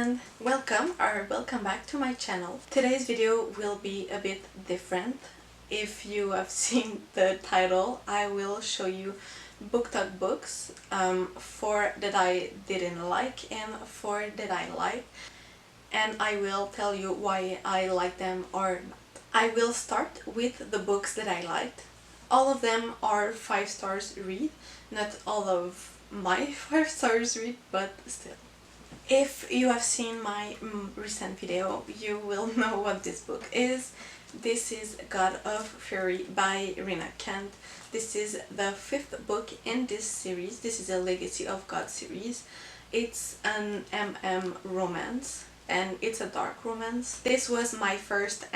and welcome back to my channel. Today's video will be a bit different. If you have seen the title, I will show you BOOKTok books, 4 that I didn't like and 4 that I like, and I will tell you why I like them or not. I will start with the books that I liked. All of them are 5 stars read, not all of my 5 stars read, but still. If you have seen my recent video, you will know what this book is. This is God of Fury by Rina Kent. This is the 5th book in this series. This is a Legacy of God series. It's an romance, and it's a dark romance. This was my first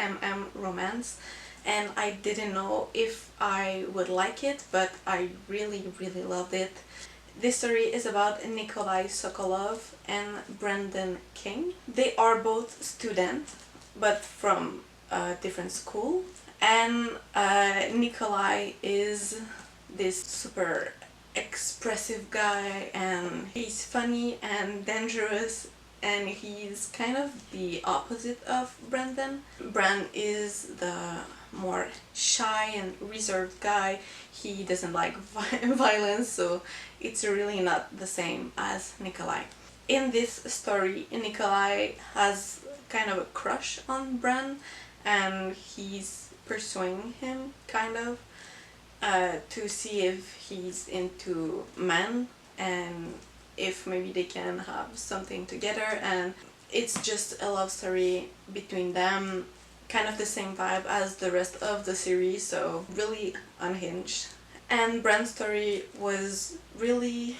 romance, and I didn't know if I would like it, but I really loved it. This story is about Nikolai Sokolov and Brandon King. They are both students, but from a different school. And Nikolai is this super expressive guy, and he's funny and dangerous, and he's kind of the opposite of Brandon. Brand is the more shy and reserved guy. He doesn't like violence, so it's really not the same as Nikolai. In this story, Nikolai has kind of a crush on Bran, and he's pursuing him kind of to see if he's into men and if maybe they can have something together, and it's just a love story between them, kind of the same vibe as the rest of the series, so really unhinged. And Bran's story was really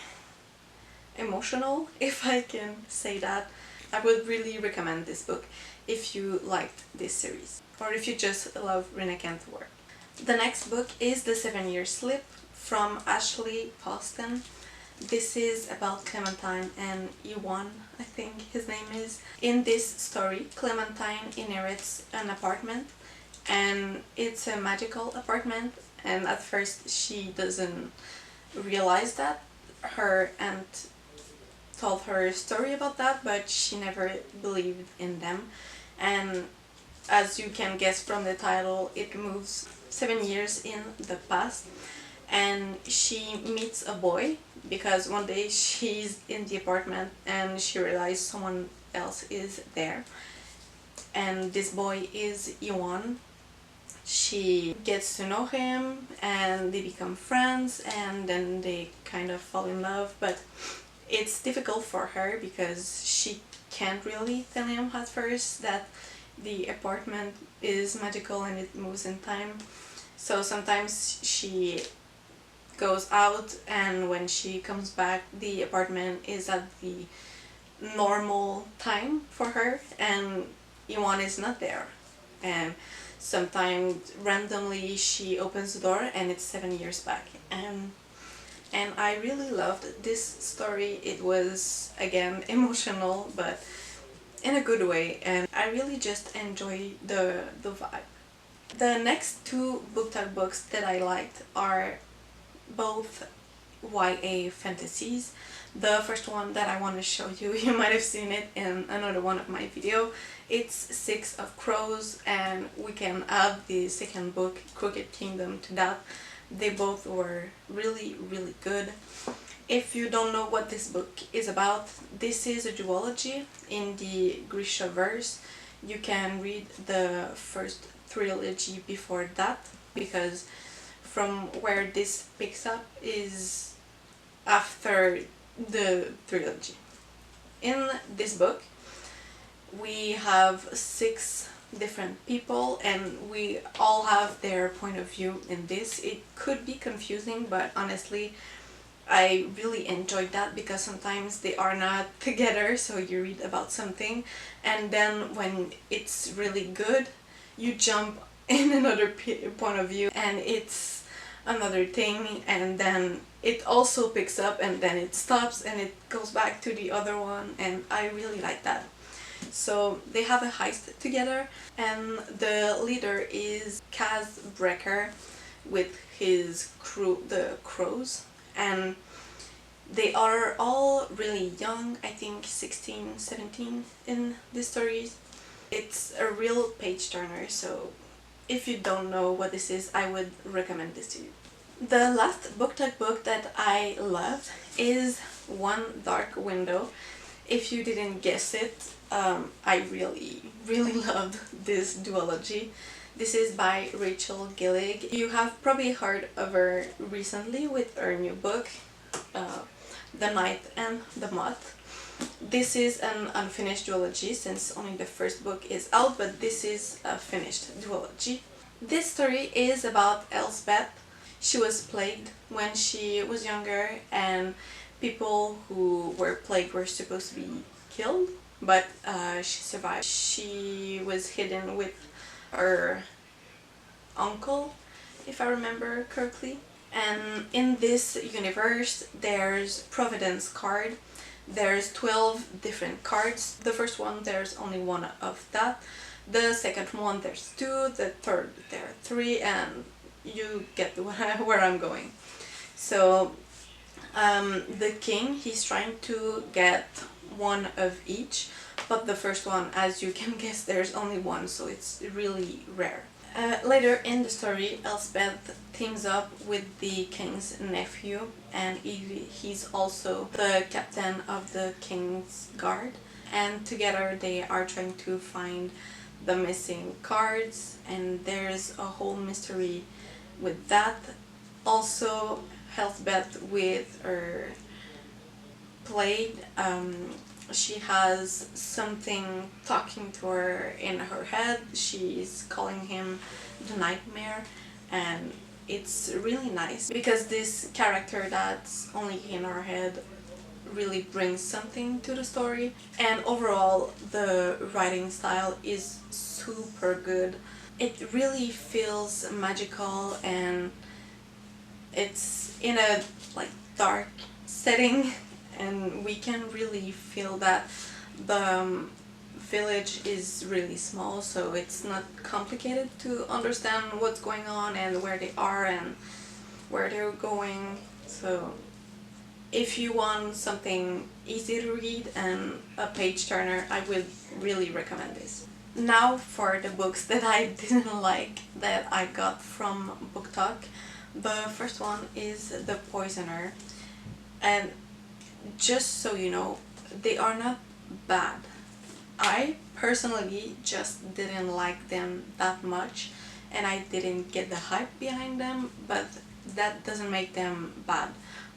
emotional, if I can say that. I would really recommend this book if you liked this series, or if you just love Rina Kent's work. The next book is The 7-Year Slip from Ashley Poston. This is about Clementine and Iwan, I think his name is. In this story, Clementine inherits an apartment, and it's a magical apartment, and at first she doesn't realize that. Her aunt told her a story about that, but she never believed in them. And as you can guess from the title, it moves 7 years in the past, and she meets a boy because one day she's in the apartment and she realizes someone else is there, and this boy is Iwan. She gets to know him and they become friends, and then they kind of fall in love, but it's difficult for her because she can't really tell him at first that the apartment is magical and it moves in time. So sometimes she goes out, and when she comes back the apartment is at the normal time for her and Iwan is not there. And sometimes randomly she opens the door and it's 7 years back. And I really loved this story. It was, again, emotional, but in a good way, and I really just enjoy the vibe. The next 2 BOOKTok books that I liked are both YA fantasies. The first one that I want to show you, you might have seen it in another one of my video. It's 6 of Crows, and we can add the second book, Crooked Kingdom, to that. They both were really good. If you don't know what this book is about, this is a duology in the Grisha verse. You can read the first trilogy before that, because from where this picks up is after the trilogy. In this book we have 6 different people, and we all have their point of view in this. It could be confusing, but honestly I really enjoyed that, because sometimes they are not together, so you read about something and then when it's really good you jump in another point of view and it's another thing, and then it also picks up and then it stops and it goes back to the other one, and I really like that. So they have a heist together, and the leader is Kaz Brecker with his crew, the Crows, and They are all really young, I think 16, 17 in these stories. It's a real page turner, so if you don't know what this is, I would recommend this to you. The last BOOKTok book that I loved is One Dark Window. If you didn't guess it, I really loved this duology. This is by Rachel Gillig. You have probably heard of her recently with her new book, The Night and the Moth. This is an unfinished duology since only the first book is out, but this is a finished duology. This story is about Elspeth. She was plagued when she was younger, and people who were plagued were supposed to be killed, but she survived. She was hidden with her uncle, if I remember correctly. And in this universe, there's Providence card. There's 12 different cards. The first one, there's only one of that. The second one, there's 2. The third, there are 3, and you get where I'm going. So the king, he's trying to get one of each, but the first one, as you can guess, there's only one, so it's really rare. Later in the story, Elspeth teams up with the king's nephew, and he's also the captain of the king's guard, and together they are trying to find the missing cards, and there's a whole mystery with that. Also, Elspeth with her plague, she has something talking to her in her head. She's calling him the Nightmare, and it's really nice because this character that's only in our head really brings something to the story. And overall, the writing style is super good. It really feels magical, and it's in a dark setting, and we can really feel that the village is really small, so it's not complicated to understand what's going on and where they are and where they're going. So if you want something easy to read and a page turner, I would really recommend this. Now for the books that I didn't like that I got from BOOKTok. The first one is The Poisoner, and just so you know, they are not bad. I personally just didn't like them that much, and I didn't get the hype behind them, but that doesn't make them bad,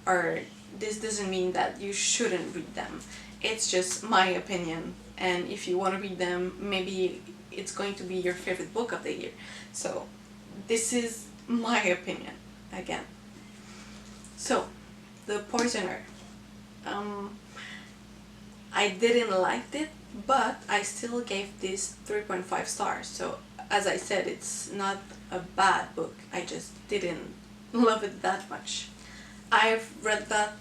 or this doesn't mean that you shouldn't read them. It's just my opinion, and if you want to read them, maybe it's going to be your favorite book of the year. So this is my opinion again. So The Poisoner, I didn't like it, but I still gave this 3.5 stars. So as I said, it's not a bad book, I just didn't love it that much. I've read that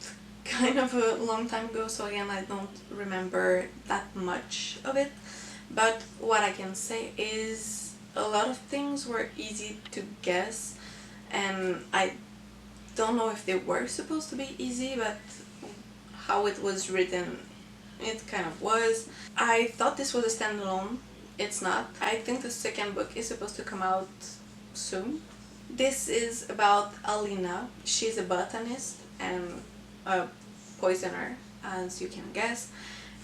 kind of a long time ago, so again I don't remember that much of it, but what I can say is a lot of things were easy to guess, and I don't know if they were supposed to be easy, but how it was written, it kind of was. I thought this was a standalone. It's not. I think the second book is supposed to come out soon. This is about Alina. She's a botanist and a poisoner, as you can guess,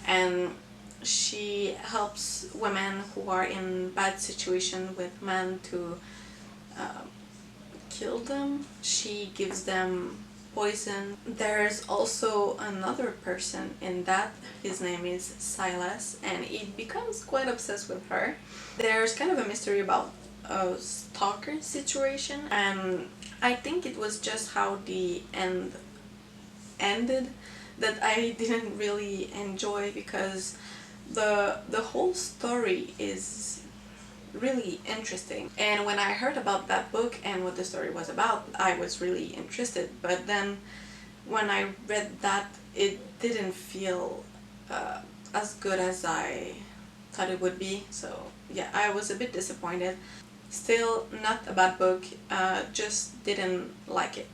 and she helps women who are in bad situation with men to kill them. She gives them poison. There's also another person in that. His name is Silas, and he becomes quite obsessed with her. There's kind of a mystery about a stalker situation, and I think it was just how the end ended that I didn't really enjoy, because the whole story is really interesting, and when I heard about that book and what the story was about, I was really interested, but then when I read that, it didn't feel as good as I thought it would be. So yeah, I was a bit disappointed. Still not a bad book, just didn't like it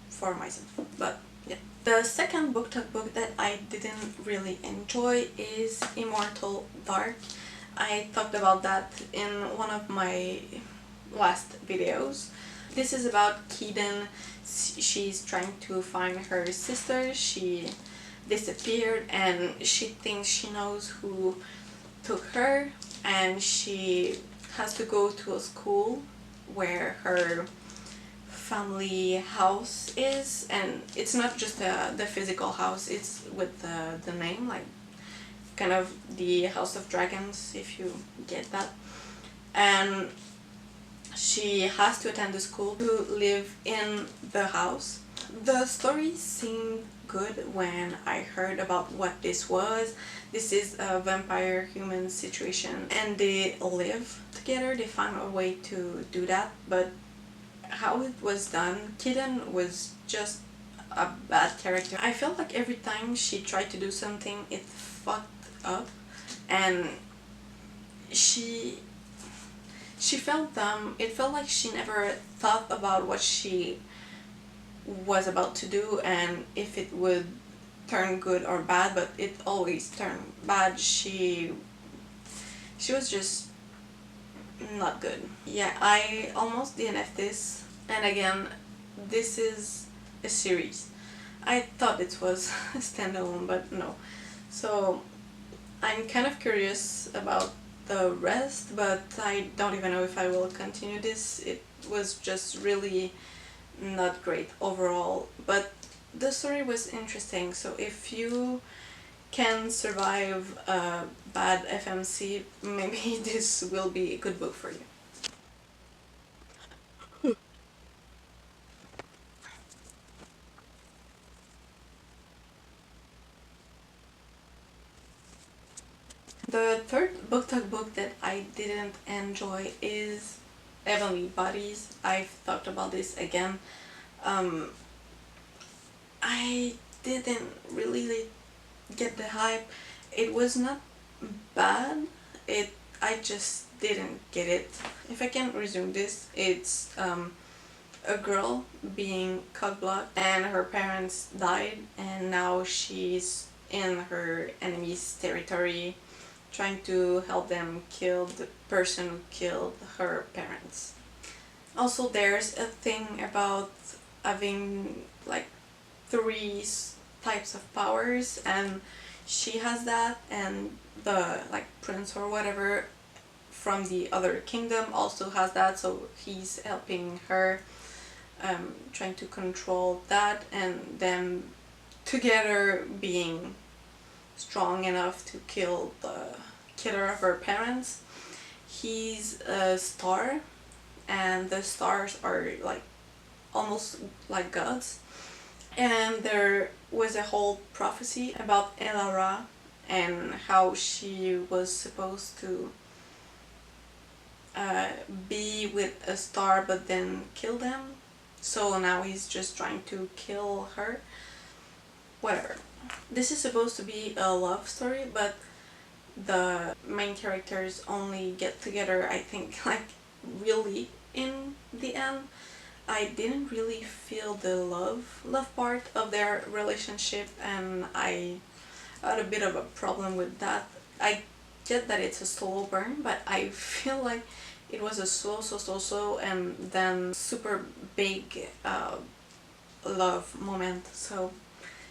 for myself, but yeah. Yeah. The second BOOKTOK book that I didn't really enjoy is Immortal Dark. I talked about that in one of my last videos. This is about Keaton. She's trying to find her sister. She disappeared and she thinks she knows who took her, and she has to go to a school where her family house is, and it's not just the physical house, it's with the name, like kind of the House of Dragons, if you get that. And she has to attend the school to live in the house. The story seemed good when I heard about what this was. This is a vampire human situation and they live together. They found a way to do that, but how it was done, Kitten was just a bad character. I felt like every time she tried to do something, it fucked up, and she felt dumb. It felt like she never thought about what she was about to do and if it would turn good or bad, but it always turned bad. She was just not good. Yeah, I almost DNF'd this, and again, this is a series. I thought it was a standalone, but no. So I'm kind of curious about the rest, but I don't even know if I will continue this. It was just really not great overall, but the story was interesting. So if you can survive a bad FMC, maybe this will be a good book for you. The third BOOKTOK book that I didn't enjoy is Heavenly Bodies. I've talked about this again. I didn't really get the hype. It was not bad. I just didn't get it. If I can resume this, it's a girl being cock-blocked and her parents died, and now she's in her enemy's territory trying to help them kill the person who killed her parents. Also, there's a thing about having like three types of powers, and she has that, and the like prince or whatever from the other kingdom also has that, so he's helping her, trying to control that, and them together being strong enough to kill the killer of her parents. He's a star, and the stars are like almost like gods. And there was a whole prophecy about Elara and how she was supposed to be with a star but then kill them. So now he's just trying to kill her. Whatever. This is supposed to be a love story, but the main characters only get together, I think, like really in the end. I didn't really feel the love part of their relationship, and I had a bit of a problem with that. I get that it's a slow burn, but I feel like it was a slow and then super big love moment. So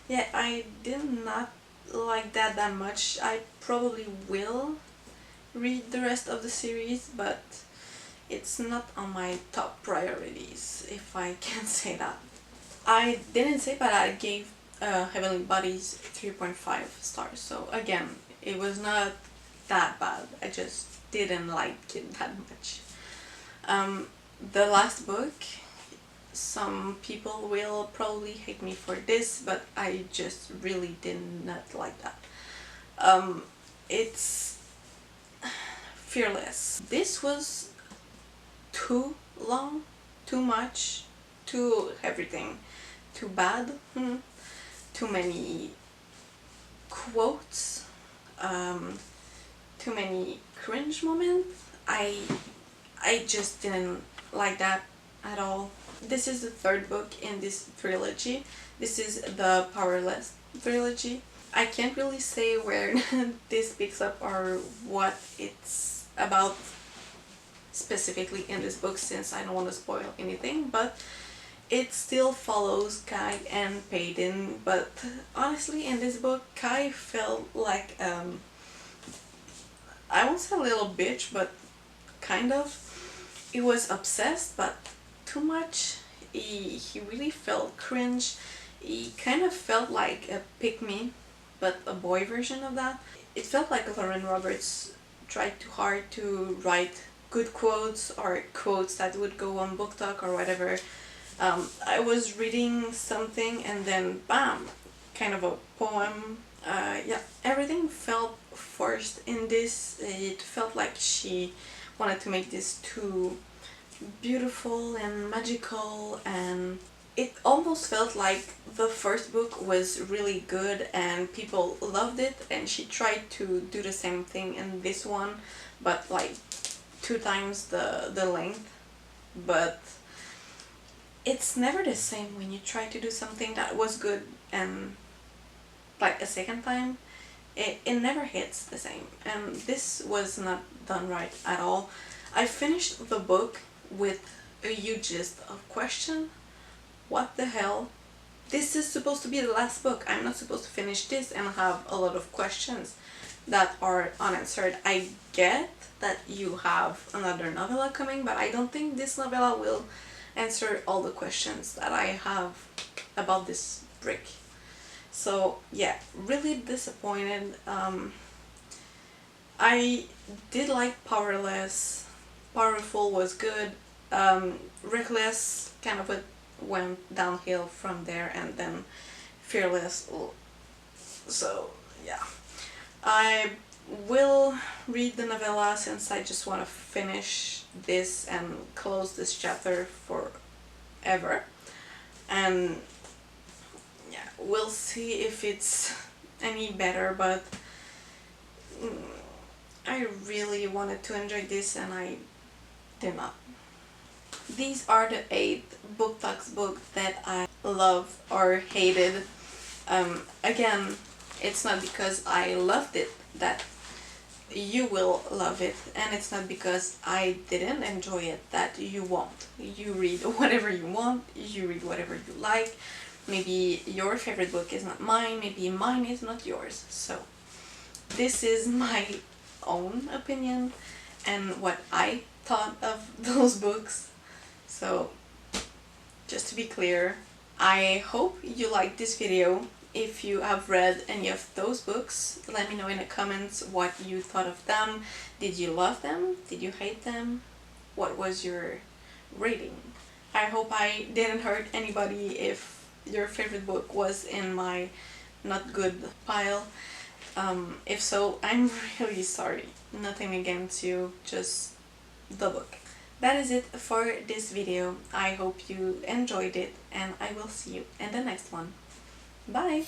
yeah, I did not like that much. I probably will read the rest of the series, but it's not on my top priorities, if I can say that. I didn't say, but I gave Heavenly Bodies 3.5 stars, so again, it was not that bad. I just didn't like it that much. The last book, some people will probably hate me for this, but I just really did not like that. It's Fearless. This was too long, too much, too everything, too bad, too many quotes, too many cringe moments. I just didn't like that at all. This is the third book in this trilogy. This is the Powerless trilogy. I can't really say where this picks up or what it's about specifically in this book, since I don't want to spoil anything, but it still follows Kai and Peyton. But honestly, in this book, Kai felt like I won't say a little bitch, but kind of. He was obsessed, but too much. He really felt cringe. He kind of felt like a pick-me, but a boy version of that. It felt like Lauren Roberts tried too hard to write good quotes or quotes that would go on BookTok or whatever. I was reading something and then bam, kind of a poem. Yeah, everything felt forced in this. It felt like she wanted to make this too beautiful and magical, and it almost felt like the first book was really good and people loved it, and she tried to do the same thing in this one, but like 2 times the length. But it's never the same when you try to do something that was good and like a second time. It never hits the same, and this was not done right at all. I finished the book with a huge list of questions. What the hell? This is supposed to be the last book. I'm not supposed to finish this and have a lot of questions that are unanswered. I get that you have another novella coming, but I don't think this novella will answer all the questions that I have about this brick. So yeah, really disappointed. I did like Powerless. Powerful was good. Reckless kind of went downhill from there, and then Fearless. So yeah, I will read the novella since I just want to finish this and close this chapter forever. And yeah, we'll see if it's any better, but I really wanted to enjoy this and I did not. These are the 8 BookTok books that I love or hated. Again, it's not because I loved it that you will love it, and it's not because I didn't enjoy it that you won't. You read whatever you want, you read whatever you like. Maybe your favorite book is not mine, maybe mine is not yours. So this is my own opinion and what I thought of those books. So just to be clear, I hope you liked this video. If you have read any of those books, let me know in the comments what you thought of them. Did you love them? Did you hate them? What was your rating? I hope I didn't hurt anybody if your favorite book was in my not good pile. If so, I'm really sorry. Nothing against you, just the book. That is it for this video. I hope you enjoyed it, and I will see you in the next one. Bye!